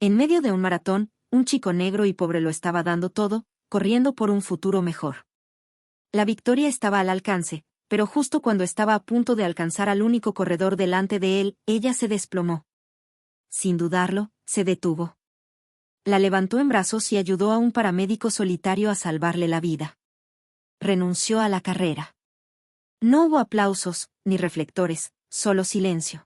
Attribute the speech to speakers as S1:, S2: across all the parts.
S1: En medio de un maratón, un chico negro y pobre lo estaba dando todo, corriendo por un futuro mejor. La victoria estaba al alcance, pero justo cuando estaba a punto de alcanzar al único corredor delante de él, ella se desplomó. Sin dudarlo, se detuvo. La levantó en brazos y ayudó a un paramédico solitario a salvarle la vida. Renunció a la carrera. No hubo aplausos, ni reflectores, solo silencio.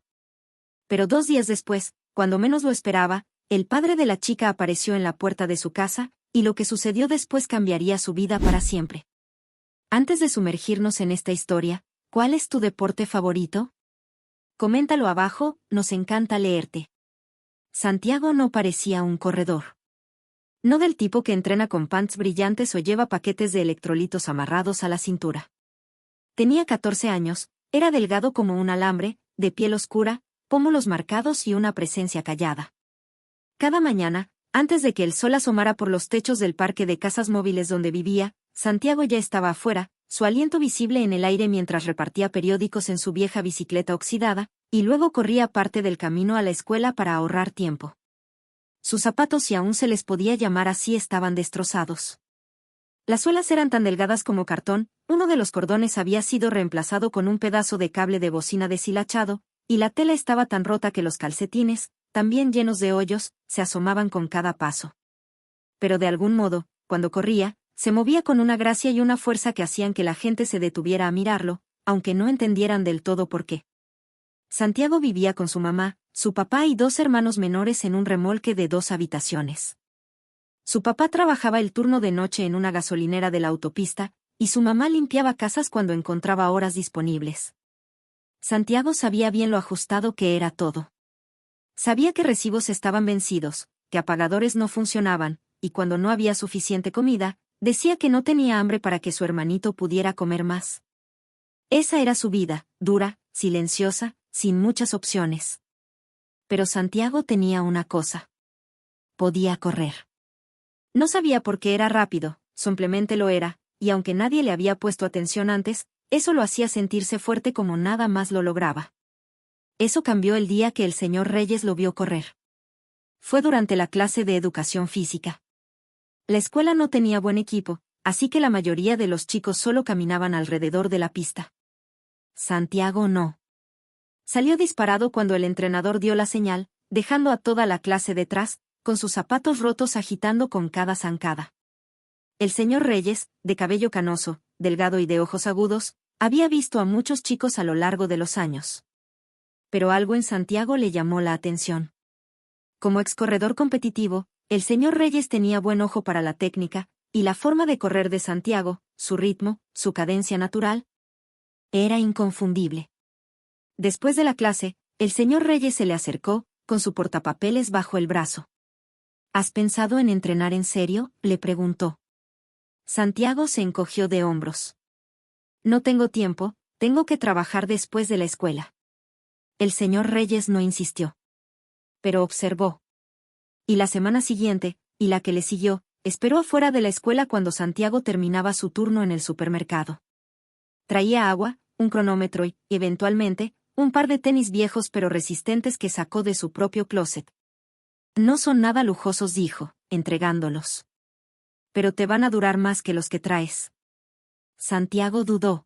S1: Pero 2 días después, cuando menos lo esperaba, el padre de la chica apareció en la puerta de su casa, y lo que sucedió después cambiaría su vida para siempre. Antes de sumergirnos en esta historia, ¿cuál es tu deporte favorito? Coméntalo abajo, nos encanta leerte. Santiago no parecía un corredor. No del tipo que entrena con pants brillantes o lleva paquetes de electrolitos amarrados a la cintura. Tenía 14 años, era delgado como un alambre, de piel oscura, pómulos marcados y una presencia callada. Cada mañana, antes de que el sol asomara por los techos del parque de casas móviles donde vivía, Santiago ya estaba afuera, su aliento visible en el aire mientras repartía periódicos en su vieja bicicleta oxidada, y luego corría parte del camino a la escuela para ahorrar tiempo. Sus zapatos, si aún se les podía llamar así, estaban destrozados. Las suelas eran tan delgadas como cartón, uno de los cordones había sido reemplazado con un pedazo de cable de bocina deshilachado, y la tela estaba tan rota que los calcetines, también llenos de hoyos, se asomaban con cada paso. Pero de algún modo, cuando corría, se movía con una gracia y una fuerza que hacían que la gente se detuviera a mirarlo, aunque no entendieran del todo por qué. Santiago vivía con su mamá, su papá y 2 hermanos menores en un remolque de 2 habitaciones. Su papá trabajaba el turno de noche en una gasolinera de la autopista, y su mamá limpiaba casas cuando encontraba horas disponibles. Santiago sabía bien lo ajustado que era todo. Sabía que recibos estaban vencidos, que apagadores no funcionaban, y cuando no había suficiente comida, decía que no tenía hambre para que su hermanito pudiera comer más. Esa era su vida, dura, silenciosa, sin muchas opciones. Pero Santiago tenía una cosa. Podía correr. No sabía por qué era rápido, simplemente lo era, y aunque nadie le había puesto atención antes, eso lo hacía sentirse fuerte como nada más lo lograba. Eso cambió el día que el señor Reyes lo vio correr. Fue durante la clase de educación física. La escuela no tenía buen equipo, así que la mayoría de los chicos solo caminaban alrededor de la pista. Santiago no. Salió disparado cuando el entrenador dio la señal, dejando a toda la clase detrás, con sus zapatos rotos agitando con cada zancada. El señor Reyes, de cabello canoso, delgado y de ojos agudos, había visto a muchos chicos a lo largo de los años. Pero algo en Santiago le llamó la atención. Como excorredor competitivo, el señor Reyes tenía buen ojo para la técnica, y la forma de correr de Santiago, su ritmo, su cadencia natural, era inconfundible. Después de la clase, el señor Reyes se le acercó, con su portapapeles bajo el brazo. ¿Has pensado en entrenar en serio?, le preguntó. Santiago se encogió de hombros. No tengo tiempo, tengo que trabajar después de la escuela. El señor Reyes no insistió. Pero observó. Y la semana siguiente, y la que le siguió, esperó afuera de la escuela cuando Santiago terminaba su turno en el supermercado. Traía agua, un cronómetro y, eventualmente, un par de tenis viejos pero resistentes que sacó de su propio closet. No son nada lujosos, dijo, entregándolos. Pero te van a durar más que los que traes. Santiago dudó.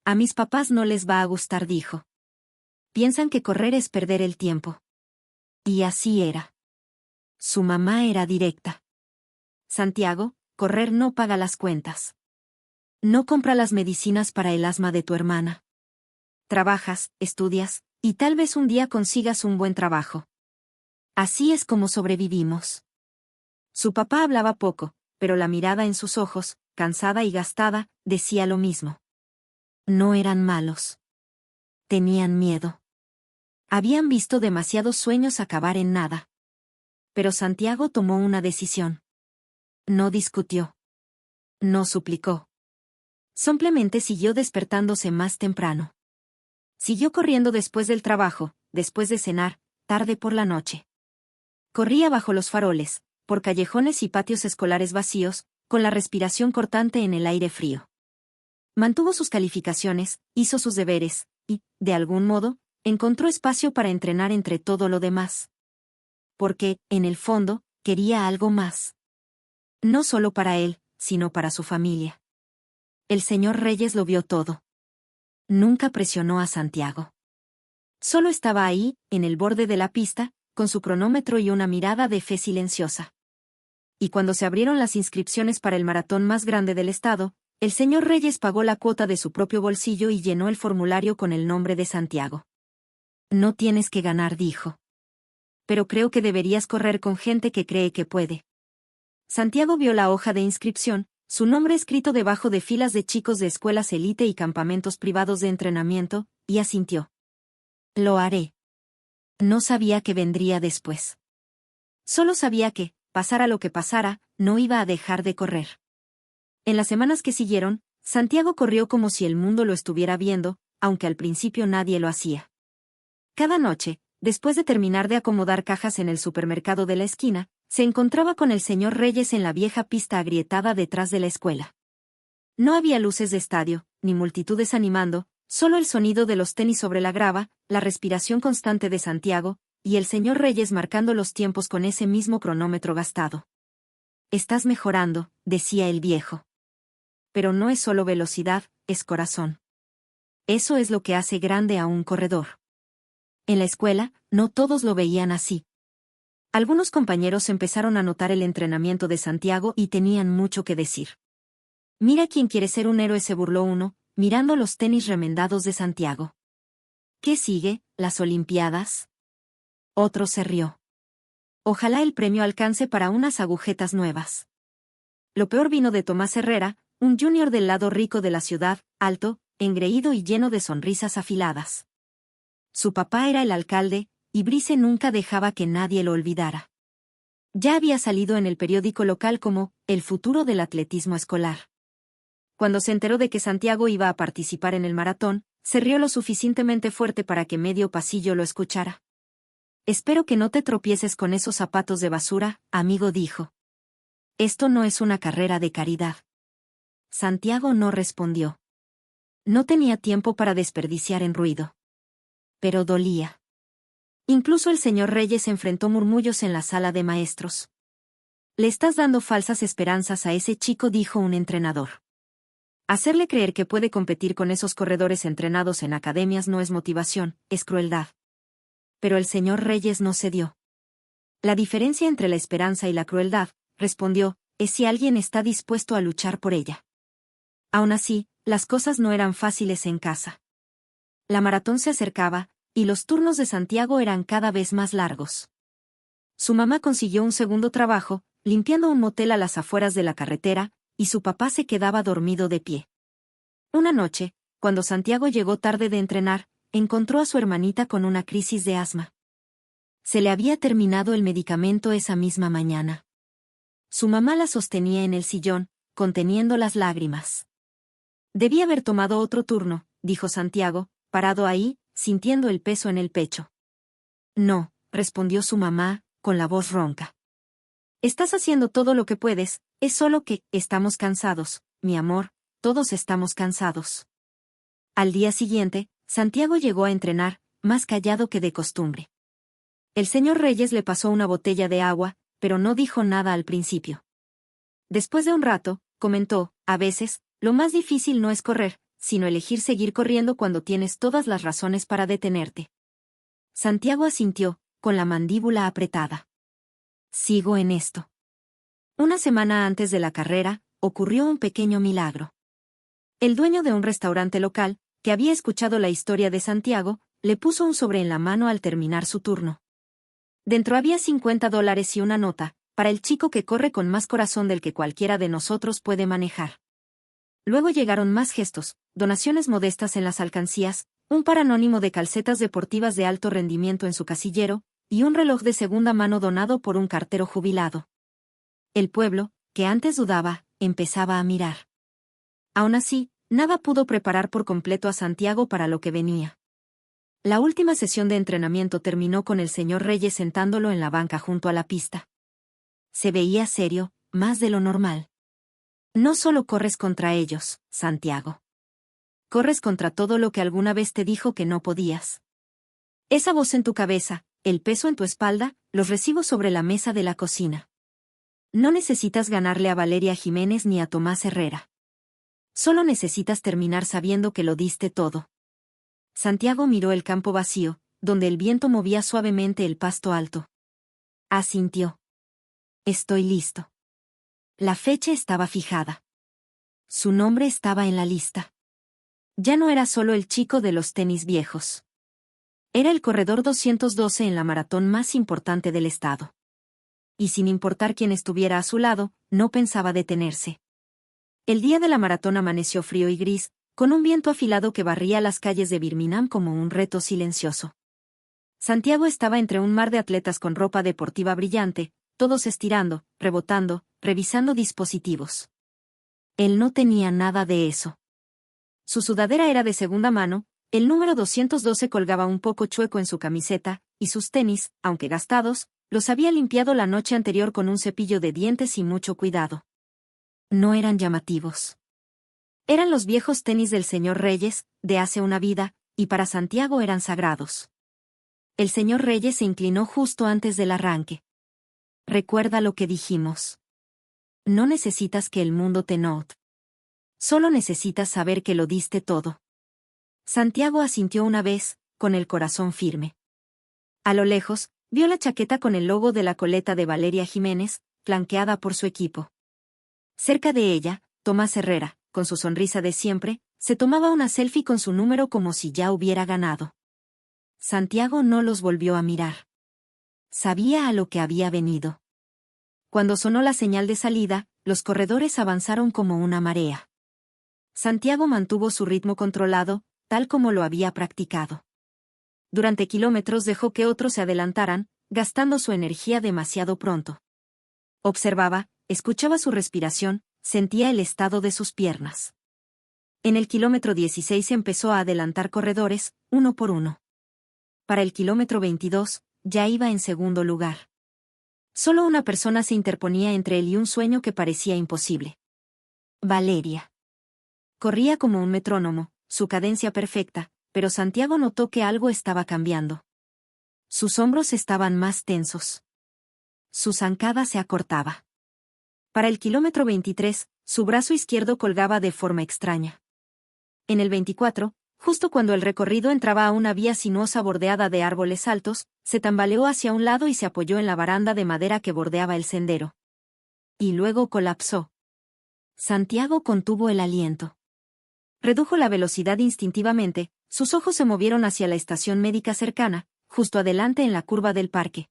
S1: A mis papás no les va a gustar, dijo. Piensan que correr es perder el tiempo. Y así era. Su mamá era directa. Santiago, correr no paga las cuentas. No compra las medicinas para el asma de tu hermana. Trabajas, estudias, y tal vez un día consigas un buen trabajo. Así es como sobrevivimos. Su papá hablaba poco, pero la mirada en sus ojos, cansada y gastada, decía lo mismo. No eran malos. Tenían miedo. Habían visto demasiados sueños acabar en nada. Pero Santiago tomó una decisión. No discutió. No suplicó. Simplemente siguió despertándose más temprano. Siguió corriendo después del trabajo, después de cenar, tarde por la noche. Corría bajo los faroles, por callejones y patios escolares vacíos, con la respiración cortante en el aire frío. Mantuvo sus calificaciones, hizo sus deberes, y, de algún modo, encontró espacio para entrenar entre todo lo demás. porque, en el fondo, quería algo más. No solo para él, sino para su familia. El señor Reyes lo vio todo. Nunca presionó a Santiago. Solo estaba ahí, en el borde de la pista, con su cronómetro y una mirada de fe silenciosa. Y cuando se abrieron las inscripciones para el maratón más grande del estado, el señor Reyes pagó la cuota de su propio bolsillo y llenó el formulario con el nombre de Santiago. No tienes que ganar, dijo. Pero creo que deberías correr con gente que cree que puede. Santiago vio la hoja de inscripción, su nombre escrito debajo de filas de chicos de escuelas élite y campamentos privados de entrenamiento, y asintió. Lo haré. No sabía qué vendría después. Solo sabía que, pasara lo que pasara, no iba a dejar de correr. En las semanas que siguieron, Santiago corrió como si el mundo lo estuviera viendo, aunque al principio nadie lo hacía. Cada noche, después de terminar de acomodar cajas en el supermercado de la esquina, se encontraba con el señor Reyes en la vieja pista agrietada detrás de la escuela. No había luces de estadio, ni multitudes animando, solo el sonido de los tenis sobre la grava, la respiración constante de Santiago, y el señor Reyes marcando los tiempos con ese mismo cronómetro gastado. Estás mejorando, decía el viejo. Pero no es solo velocidad, es corazón. Eso es lo que hace grande a un corredor. En la escuela, no todos lo veían así. Algunos compañeros empezaron a notar el entrenamiento de Santiago y tenían mucho que decir. Mira quién quiere ser un héroe, se burló uno, mirando los tenis remendados de Santiago. ¿Qué sigue, las Olimpiadas? Otro se rió. Ojalá el premio alcance para unas agujetas nuevas. Lo peor vino de Tomás Herrera, un junior del lado rico de la ciudad, alto, engreído y lleno de sonrisas afiladas. Su papá era el alcalde, y Brice nunca dejaba que nadie lo olvidara. Ya había salido en el periódico local como el futuro del atletismo escolar. Cuando se enteró de que Santiago iba a participar en el maratón, se rió lo suficientemente fuerte para que medio pasillo lo escuchara. Espero que no te tropieces con esos zapatos de basura, amigo, dijo. Esto no es una carrera de caridad. Santiago no respondió. No tenía tiempo para desperdiciar en ruido. Pero dolía. Incluso el señor Reyes enfrentó murmullos en la sala de maestros. Le estás dando falsas esperanzas a ese chico, dijo un entrenador. Hacerle creer que puede competir con esos corredores entrenados en academias no es motivación, es crueldad. Pero el señor Reyes no cedió. La diferencia entre la esperanza y la crueldad, respondió, es si alguien está dispuesto a luchar por ella. Aún así, las cosas no eran fáciles en casa. La maratón se acercaba, y los turnos de Santiago eran cada vez más largos. Su mamá consiguió un segundo trabajo, limpiando un motel a las afueras de la carretera, y su papá se quedaba dormido de pie. Una noche, cuando Santiago llegó tarde de entrenar, encontró a su hermanita con una crisis de asma. Se le había terminado el medicamento esa misma mañana. Su mamá la sostenía en el sillón, conteniendo las lágrimas. Debí haber tomado otro turno, dijo Santiago, parado ahí, sintiendo el peso en el pecho. No, respondió su mamá, con la voz ronca. Estás haciendo todo lo que puedes, es solo que, estamos cansados, mi amor, todos estamos cansados. Al día siguiente, Santiago llegó a entrenar, más callado que de costumbre. El señor Reyes le pasó una botella de agua, pero no dijo nada al principio. Después de un rato, comentó, a veces, lo más difícil no es correr, sino elegir seguir corriendo cuando tienes todas las razones para detenerte. Santiago asintió, con la mandíbula apretada. Sigo en esto. Una semana antes de la carrera, ocurrió un pequeño milagro. El dueño de un restaurante local, que había escuchado la historia de Santiago, le puso un sobre en la mano al terminar su turno. Dentro había $50 y una nota, para el chico que corre con más corazón del que cualquiera de nosotros puede manejar. Luego llegaron más gestos, donaciones modestas en las alcancías, un par anónimo de calcetas deportivas de alto rendimiento en su casillero, y un reloj de segunda mano donado por un cartero jubilado. El pueblo, que antes dudaba, empezaba a mirar. Aún así, nada pudo preparar por completo a Santiago para lo que venía. La última sesión de entrenamiento terminó con el señor Reyes sentándolo en la banca junto a la pista. Se veía serio, más de lo normal. No solo corres contra ellos, Santiago. Corres contra todo lo que alguna vez te dijo que no podías. Esa voz en tu cabeza, el peso en tu espalda, los recibos sobre la mesa de la cocina. No necesitas ganarle a Valeria Jiménez ni a Tomás Herrera. Solo necesitas terminar sabiendo que lo diste todo. Santiago miró el campo vacío, donde el viento movía suavemente el pasto alto. Asintió. Estoy listo. La fecha estaba fijada. Su nombre estaba en la lista. Ya no era solo el chico de los tenis viejos. Era el corredor 212 en la maratón más importante del estado. Y sin importar quién estuviera a su lado, no pensaba detenerse. El día de la maratón amaneció frío y gris, con un viento afilado que barría las calles de Birmingham como un reto silencioso. Santiago estaba entre un mar de atletas con ropa deportiva brillante, todos estirando, rebotando, revisando dispositivos. Él no tenía nada de eso. Su sudadera era de segunda mano, el número 212 colgaba un poco chueco en su camiseta, y sus tenis, aunque gastados, los había limpiado la noche anterior con un cepillo de dientes y mucho cuidado. No eran llamativos. Eran los viejos tenis del señor Reyes, de hace una vida, y para Santiago eran sagrados. El señor Reyes se inclinó justo antes del arranque. Recuerda lo que dijimos. No necesitas que el mundo te note. Solo necesitas saber que lo diste todo. Santiago asintió una vez, con el corazón firme. A lo lejos, vio la chaqueta con el logo de la coleta de Valeria Jiménez, flanqueada por su equipo. Cerca de ella, Tomás Herrera, con su sonrisa de siempre, se tomaba una selfie con su número como si ya hubiera ganado. Santiago no los volvió a mirar. Sabía a lo que había venido. Cuando sonó la señal de salida, los corredores avanzaron como una marea. Santiago mantuvo su ritmo controlado, tal como lo había practicado. Durante kilómetros dejó que otros se adelantaran, gastando su energía demasiado pronto. Observaba, escuchaba su respiración, sentía el estado de sus piernas. En el kilómetro 16 empezó a adelantar corredores, uno por uno. Para el kilómetro 22, ya iba en segundo lugar. Solo una persona se interponía entre él y un sueño que parecía imposible. Valeria. Corría como un metrónomo, su cadencia perfecta, pero Santiago notó que algo estaba cambiando. Sus hombros estaban más tensos. Su zancada se acortaba. Para el kilómetro 23, su brazo izquierdo colgaba de forma extraña. En el 24, justo cuando el recorrido entraba a una vía sinuosa bordeada de árboles altos, se tambaleó hacia un lado y se apoyó en la baranda de madera que bordeaba el sendero. Y luego colapsó. Santiago contuvo el aliento. Redujo la velocidad instintivamente, sus ojos se movieron hacia la estación médica cercana, justo adelante en la curva del parque.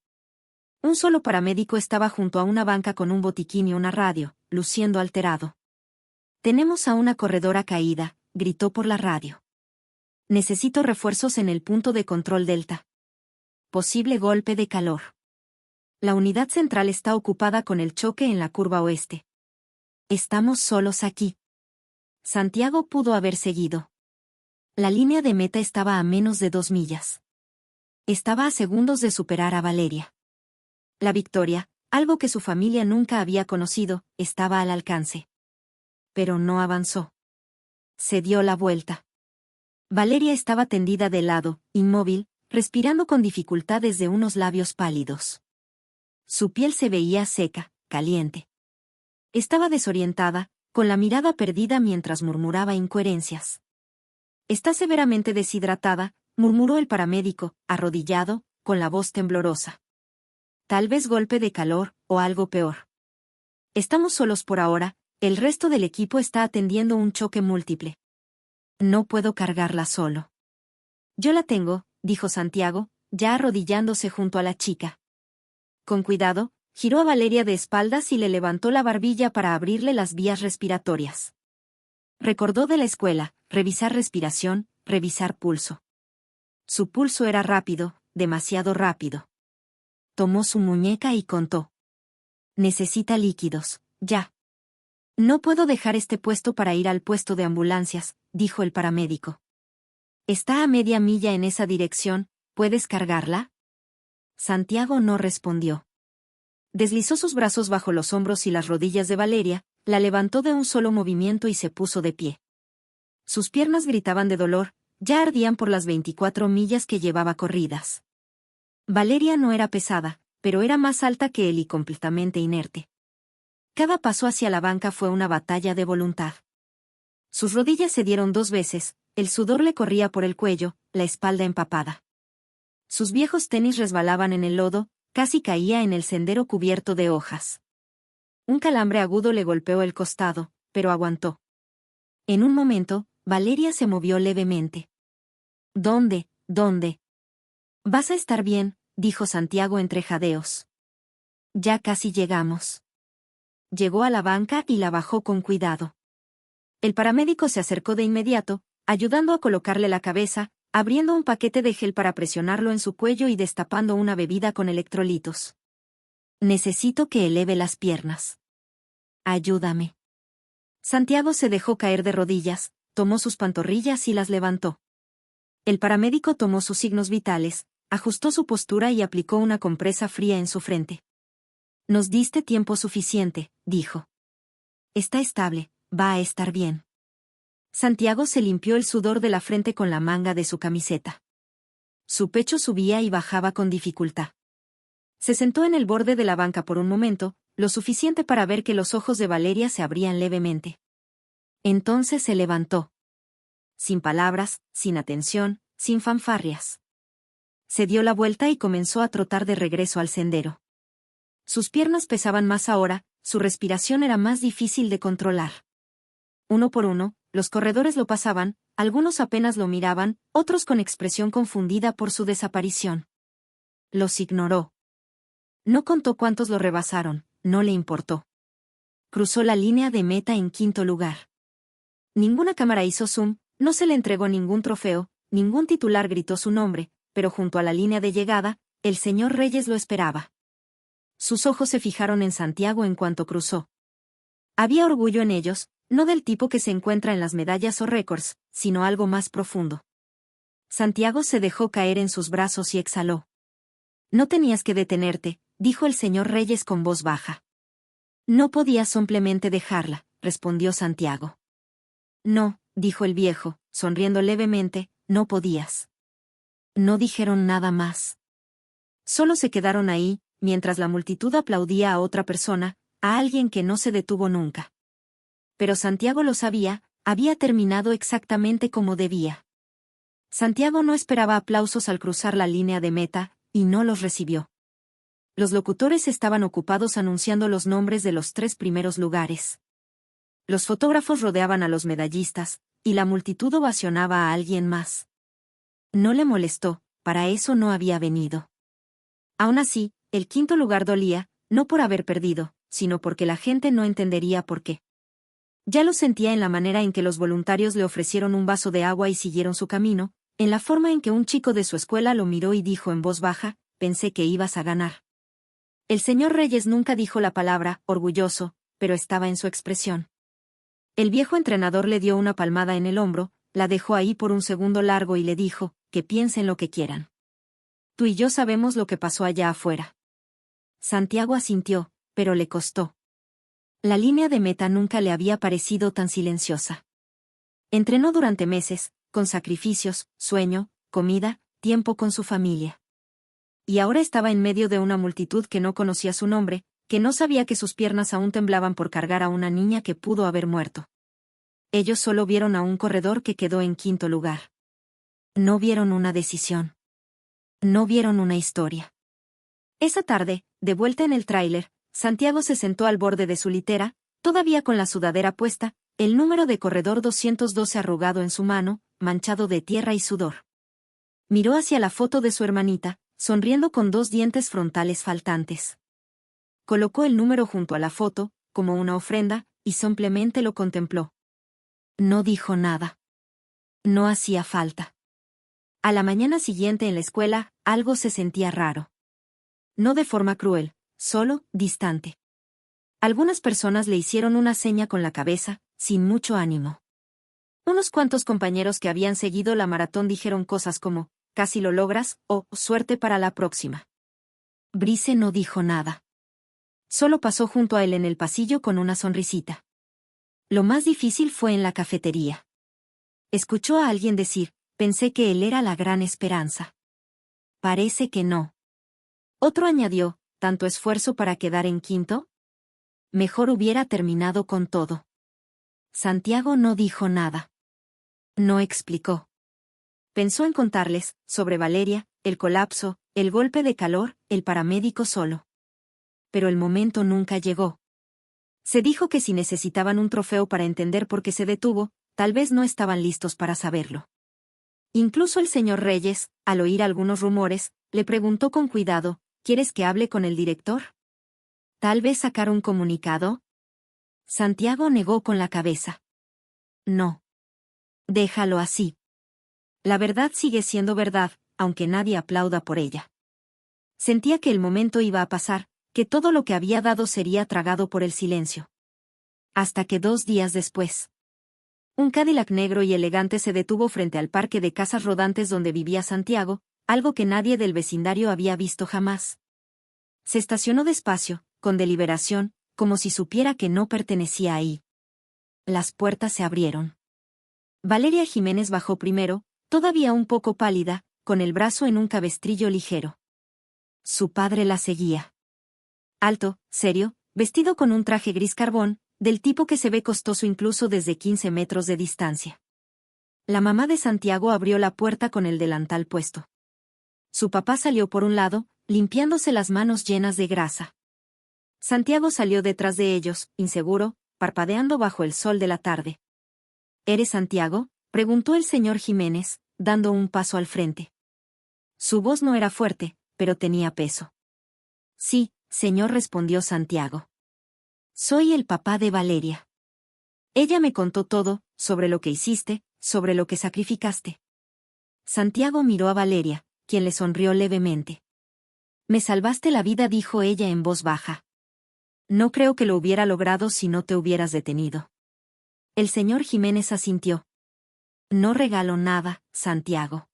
S1: Un solo paramédico estaba junto a una banca con un botiquín y una radio, luciendo alterado. «Tenemos a una corredora caída», gritó por la radio. «Necesito refuerzos en el punto de control Delta. Posible golpe de calor. La unidad central está ocupada con el choque en la curva oeste. Estamos solos aquí». Santiago pudo haber seguido. La línea de meta estaba a menos de 2 millas. Estaba a segundos de superar a Valeria. La victoria, algo que su familia nunca había conocido, estaba al alcance. Pero no avanzó. Se dio la vuelta. Valeria estaba tendida de lado, inmóvil, respirando con dificultad desde unos labios pálidos. Su piel se veía seca, caliente. Estaba desorientada, con la mirada perdida mientras murmuraba incoherencias. «Está severamente deshidratada», murmuró el paramédico, arrodillado, con la voz temblorosa. «Tal vez golpe de calor, o algo peor. Estamos solos por ahora, el resto del equipo está atendiendo un choque múltiple. No puedo cargarla solo». «Yo la tengo», dijo Santiago, ya arrodillándose junto a la chica. Con cuidado, giró a Valeria de espaldas y le levantó la barbilla para abrirle las vías respiratorias. Recordó de la escuela, revisar respiración, revisar pulso. Su pulso era rápido, demasiado rápido. Tomó su muñeca y contó. «Necesita líquidos, ya». «No puedo dejar este puesto para ir al puesto de ambulancias», dijo el paramédico. «Está a media milla en esa dirección, ¿puedes cargarla?». Santiago no respondió. Deslizó sus brazos bajo los hombros y las rodillas de Valeria, la levantó de un solo movimiento y se puso de pie. Sus piernas gritaban de dolor, ya ardían por las 24 millas que llevaba corridas. Valeria no era pesada, pero era más alta que él y completamente inerte. Cada paso hacia la banca fue una batalla de voluntad. Sus rodillas se dieron 2 veces, el sudor le corría por el cuello, la espalda empapada. Sus viejos tenis resbalaban en el lodo, casi caía en el sendero cubierto de hojas. Un calambre agudo le golpeó el costado, pero aguantó. En un momento, Valeria se movió levemente. ¿Dónde? ¿Dónde? Vas a estar bien, dijo Santiago entre jadeos. Ya casi llegamos. Llegó a la banca y la bajó con cuidado. El paramédico se acercó de inmediato, ayudando a colocarle la cabeza, abriendo un paquete de gel para presionarlo en su cuello y destapando una bebida con electrolitos. Necesito que eleve las piernas. Ayúdame. Santiago se dejó caer de rodillas, tomó sus pantorrillas y las levantó. El paramédico tomó sus signos vitales, ajustó su postura y aplicó una compresa fría en su frente. Nos diste tiempo suficiente, dijo. Está estable, va a estar bien. Santiago se limpió el sudor de la frente con la manga de su camiseta. Su pecho subía y bajaba con dificultad. Se sentó en el borde de la banca por un momento, lo suficiente para ver que los ojos de Valeria se abrían levemente. Entonces se levantó. Sin palabras, sin atención, sin fanfarrias. Se dio la vuelta y comenzó a trotar de regreso al sendero. Sus piernas pesaban más ahora, su respiración era más difícil de controlar. Uno por uno, los corredores lo pasaban, algunos apenas lo miraban, otros con expresión confundida por su desaparición. Los ignoró. No contó cuántos lo rebasaron, no le importó. Cruzó la línea de meta en 5º lugar. Ninguna cámara hizo zoom, no se le entregó ningún trofeo, ningún titular gritó su nombre, pero junto a la línea de llegada, el señor Reyes lo esperaba. Sus ojos se fijaron en Santiago en cuanto cruzó. Había orgullo en ellos, no del tipo que se encuentra en las medallas o récords, sino algo más profundo. Santiago se dejó caer en sus brazos y exhaló. No tenías que detenerte, dijo el señor Reyes con voz baja. No podías simplemente dejarla, respondió Santiago. No, dijo el viejo, sonriendo levemente, no podías. No dijeron nada más. Solo se quedaron ahí, mientras la multitud aplaudía a otra persona, a alguien que no se detuvo nunca. Pero Santiago lo sabía, había terminado exactamente como debía. Santiago no esperaba aplausos al cruzar la línea de meta, y no los recibió. Los locutores estaban ocupados anunciando los nombres de los 3 primeros lugares. Los fotógrafos rodeaban a los medallistas, y la multitud ovacionaba a alguien más. No le molestó, para eso no había venido. Aún así, el 5º lugar dolía, no por haber perdido, sino porque la gente no entendería por qué. Ya lo sentía en la manera en que los voluntarios le ofrecieron un vaso de agua y siguieron su camino, en la forma en que un chico de su escuela lo miró y dijo en voz baja, pensé que ibas a ganar. El señor Reyes nunca dijo la palabra, orgulloso, pero estaba en su expresión. El viejo entrenador le dio una palmada en el hombro, la dejó ahí por un segundo largo y le dijo, que piensen lo que quieran. Tú y yo sabemos lo que pasó allá afuera. Santiago asintió, pero le costó. La línea de meta nunca le había parecido tan silenciosa. Entrenó durante meses, con sacrificios, sueño, comida, tiempo con su familia. Y ahora estaba en medio de una multitud que no conocía su nombre, que no sabía que sus piernas aún temblaban por cargar a una niña que pudo haber muerto. Ellos solo vieron a un corredor que quedó en 5º lugar. No vieron una decisión. No vieron una historia. Esa tarde, de vuelta en el tráiler, Santiago se sentó al borde de su litera, todavía con la sudadera puesta, el número de corredor 212 arrugado en su mano, manchado de tierra y sudor. Miró hacia la foto de su hermanita, sonriendo con 2 dientes frontales faltantes. Colocó el número junto a la foto, como una ofrenda, y simplemente lo contempló. No dijo nada. No hacía falta. A la mañana siguiente en la escuela, algo se sentía raro. No de forma cruel, solo, distante. Algunas personas le hicieron una seña con la cabeza, sin mucho ánimo. Unos cuantos compañeros que habían seguido la maratón dijeron cosas como, casi lo logras, o, suerte para la próxima. Brice no dijo nada. Solo pasó junto a él en el pasillo con una sonrisita. Lo más difícil fue en la cafetería. Escuchó a alguien decir, pensé que él era la gran esperanza. Parece que no. Otro añadió, ¿tanto esfuerzo para quedar en quinto? Mejor hubiera terminado con todo. Santiago no dijo nada. No explicó. Pensó en contarles, sobre Valeria, el colapso, el golpe de calor, el paramédico solo. Pero el momento nunca llegó. Se dijo que si necesitaban un trofeo para entender por qué se detuvo, tal vez no estaban listos para saberlo. Incluso el señor Reyes, al oír algunos rumores, le preguntó con cuidado, ¿quieres que hable con el director? ¿Tal vez sacar un comunicado? Santiago negó con la cabeza. No. Déjalo así. La verdad sigue siendo verdad, aunque nadie aplauda por ella. Sentía que el momento iba a pasar, que todo lo que había dado sería tragado por el silencio. Hasta que 2 días después. Un Cadillac negro y elegante se detuvo frente al parque de casas rodantes donde vivía Santiago, algo que nadie del vecindario había visto jamás. Se estacionó despacio, con deliberación, como si supiera que no pertenecía ahí. Las puertas se abrieron. Valeria Jiménez bajó primero, todavía un poco pálida, con el brazo en un cabestrillo ligero. Su padre la seguía. Alto, serio, vestido con un traje gris carbón, del tipo que se ve costoso incluso desde 15 metros de distancia. La mamá de Santiago abrió la puerta con el delantal puesto. Su papá salió por un lado, limpiándose las manos llenas de grasa. Santiago salió detrás de ellos, inseguro, parpadeando bajo el sol de la tarde. ¿Eres Santiago?, preguntó el señor Jiménez, dando un paso al frente. Su voz no era fuerte, pero tenía peso. Sí, señor, respondió Santiago. Soy el papá de Valeria. Ella me contó todo, sobre lo que hiciste, sobre lo que sacrificaste. Santiago miró a Valeria, quien le sonrió levemente. Me salvaste la vida, dijo ella en voz baja. No creo que lo hubiera logrado si no te hubieras detenido. El señor Jiménez asintió. No regalo nada, Santiago.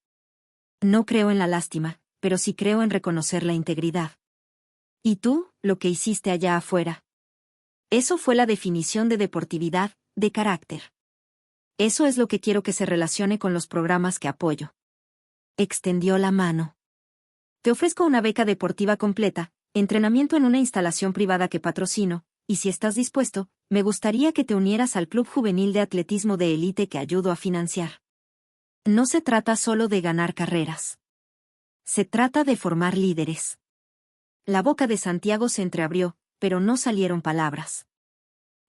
S1: No creo en la lástima, pero sí creo en reconocer la integridad. ¿Y tú, lo que hiciste allá afuera? Eso fue la definición de deportividad, de carácter. Eso es lo que quiero que se relacione con los programas que apoyo. Extendió la mano. Te ofrezco una beca deportiva completa, entrenamiento en una instalación privada que patrocino, y si estás dispuesto, me gustaría que te unieras al Club Juvenil de Atletismo de Élite que ayudo a financiar. No se trata solo de ganar carreras. Se trata de formar líderes. La boca de Santiago se entreabrió, pero no salieron palabras.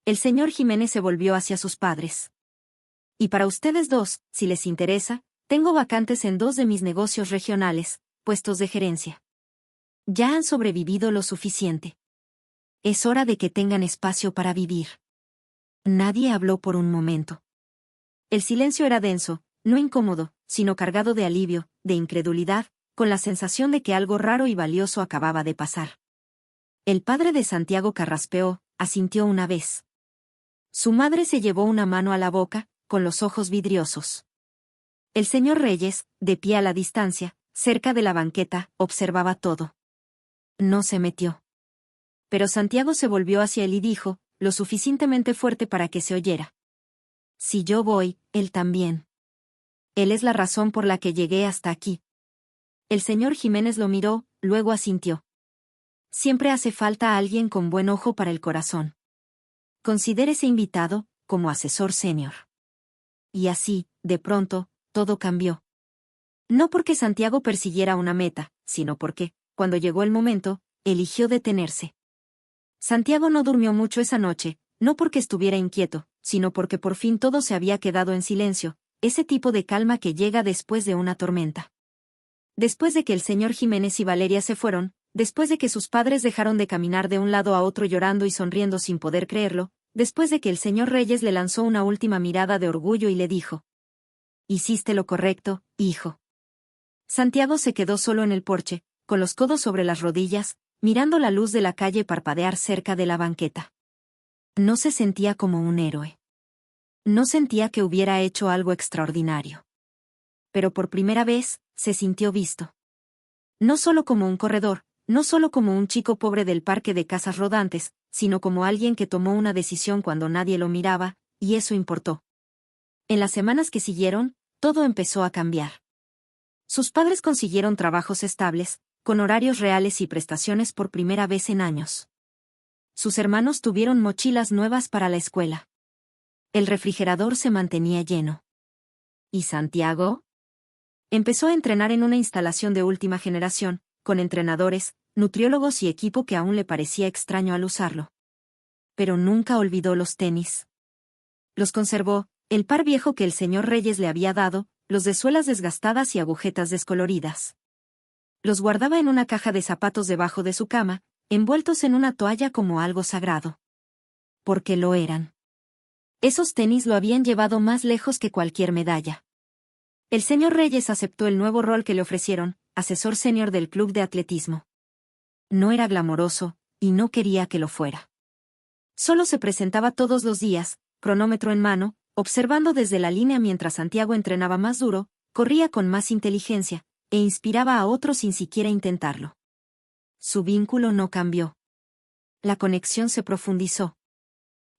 S1: El señor Jiménez se volvió hacia sus padres. Y para ustedes dos, si les interesa, tengo vacantes en 2 de mis negocios regionales, puestos de gerencia. Ya han sobrevivido lo suficiente. Es hora de que tengan espacio para vivir. Nadie habló por un momento. El silencio era denso, no incómodo, sino cargado de alivio, de incredulidad, con la sensación de que algo raro y valioso acababa de pasar. El padre de Santiago carraspeó, asintió una vez. Su madre se llevó una mano a la boca, con los ojos vidriosos. El señor Reyes, de pie a la distancia, cerca de la banqueta, observaba todo. No se metió. Pero Santiago se volvió hacia él y dijo, lo suficientemente fuerte para que se oyera. Si yo voy, él también. Él es la razón por la que llegué hasta aquí. El señor Jiménez lo miró, luego asintió. Siempre hace falta alguien con buen ojo para el corazón. Considérese invitado, como asesor senior. Y así, de pronto, todo cambió. No porque Santiago persiguiera una meta, sino porque, cuando llegó el momento, eligió detenerse. Santiago no durmió mucho esa noche, no porque estuviera inquieto, sino porque por fin todo se había quedado en silencio, ese tipo de calma que llega después de una tormenta. Después de que el señor Jiménez y Valeria se fueron, después de que sus padres dejaron de caminar de un lado a otro llorando y sonriendo sin poder creerlo, después de que el señor Reyes le lanzó una última mirada de orgullo y le dijo: «Hiciste lo correcto, hijo». Santiago se quedó solo en el porche, con los codos sobre las rodillas, mirando la luz de la calle parpadear cerca de la banqueta. No se sentía como un héroe. No sentía que hubiera hecho algo extraordinario. Pero por primera vez, se sintió visto. No solo como un corredor, no solo como un chico pobre del parque de casas rodantes, sino como alguien que tomó una decisión cuando nadie lo miraba, y eso importó. En las semanas que siguieron, todo empezó a cambiar. Sus padres consiguieron trabajos estables, con horarios reales y prestaciones por primera vez en años. Sus hermanos tuvieron mochilas nuevas para la escuela. El refrigerador se mantenía lleno. ¿Y Santiago? Empezó a entrenar en una instalación de última generación, con entrenadores, nutriólogos y equipo que aún le parecía extraño al usarlo. Pero nunca olvidó los tenis. Los conservó, el par viejo que el señor Reyes le había dado, los de suelas desgastadas y agujetas descoloridas. Los guardaba en una caja de zapatos debajo de su cama, envueltos en una toalla como algo sagrado. Porque lo eran. Esos tenis lo habían llevado más lejos que cualquier medalla. El señor Reyes aceptó el nuevo rol que le ofrecieron, asesor senior del club de atletismo. No era glamoroso, y no quería que lo fuera. Solo se presentaba todos los días, cronómetro en mano, observando desde la línea mientras Santiago entrenaba más duro, corría con más inteligencia, e inspiraba a otros sin siquiera intentarlo. Su vínculo no cambió. La conexión se profundizó.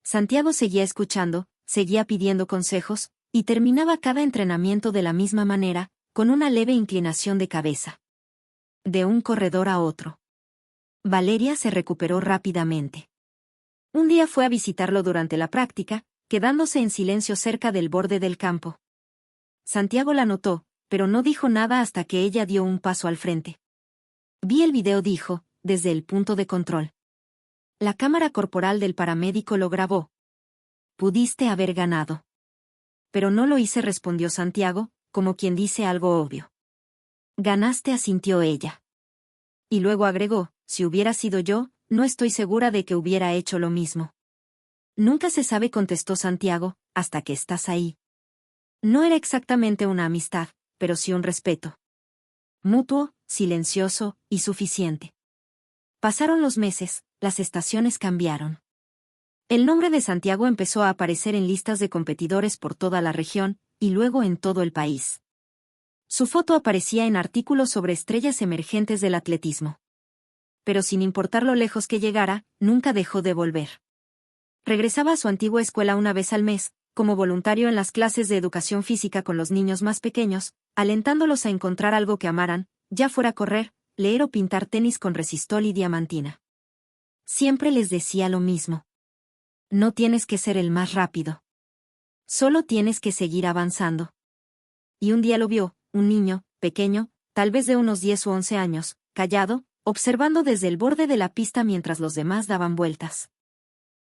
S1: Santiago seguía escuchando, seguía pidiendo consejos, y terminaba cada entrenamiento de la misma manera, con una leve inclinación de cabeza. De un corredor a otro. Valeria se recuperó rápidamente. Un día fue a visitarlo durante la práctica, quedándose en silencio cerca del borde del campo. Santiago la notó, pero no dijo nada hasta que ella dio un paso al frente. Vi el video, dijo, desde el punto de control. La cámara corporal del paramédico lo grabó. Pudiste haber ganado. Pero no lo hice, respondió Santiago, como quien dice algo obvio. Ganaste, asintió ella. Y luego agregó, si hubiera sido yo, no estoy segura de que hubiera hecho lo mismo. Nunca se sabe, contestó Santiago, hasta que estás ahí. No era exactamente una amistad, pero sí un respeto. Mutuo, silencioso, y suficiente. Pasaron los meses, las estaciones cambiaron. El nombre de Santiago empezó a aparecer en listas de competidores por toda la región, y luego en todo el país. Su foto aparecía en artículos sobre estrellas emergentes del atletismo. Pero sin importar lo lejos que llegara, nunca dejó de volver. Regresaba a su antigua escuela una vez al mes, como voluntario en las clases de educación física con los niños más pequeños, alentándolos a encontrar algo que amaran, ya fuera correr, leer o pintar tenis con resistol y diamantina. Siempre les decía lo mismo. No tienes que ser el más rápido. Solo tienes que seguir avanzando. Y un día lo vio, un niño, pequeño, tal vez de unos 10 u 11 años, callado, observando desde el borde de la pista mientras los demás daban vueltas.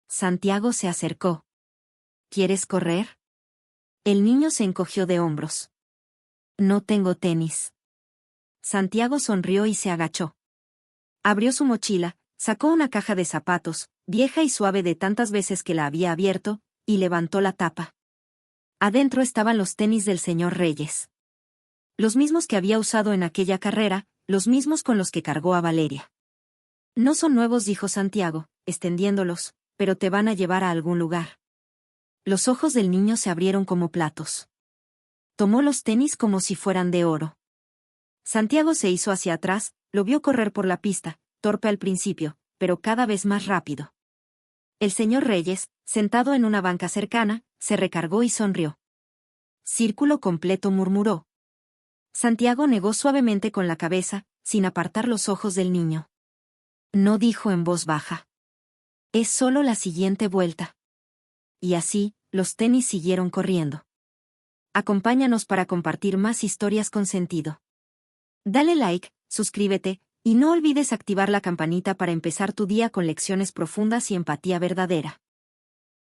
S1: Santiago se acercó. ¿Quieres correr? El niño se encogió de hombros. No tengo tenis. Santiago sonrió y se agachó. Abrió su mochila, sacó una caja de zapatos, vieja y suave de tantas veces que la había abierto, y levantó la tapa. Adentro estaban los tenis del señor Reyes. Los mismos que había usado en aquella carrera, los mismos con los que cargó a Valeria. No son nuevos, dijo Santiago, extendiéndolos, pero te van a llevar a algún lugar. Los ojos del niño se abrieron como platos. Tomó los tenis como si fueran de oro. Santiago se hizo hacia atrás, lo vio correr por la pista, torpe al principio, pero cada vez más rápido. El señor Reyes, sentado en una banca cercana, se recargó y sonrió. Círculo completo, murmuró. Santiago negó suavemente con la cabeza, sin apartar los ojos del niño. No dijo en voz baja. Es solo la siguiente vuelta. Y así, los tenis siguieron corriendo. Acompáñanos para compartir más historias con sentido. Dale like, suscríbete, y no olvides activar la campanita para empezar tu día con lecciones profundas y empatía verdadera.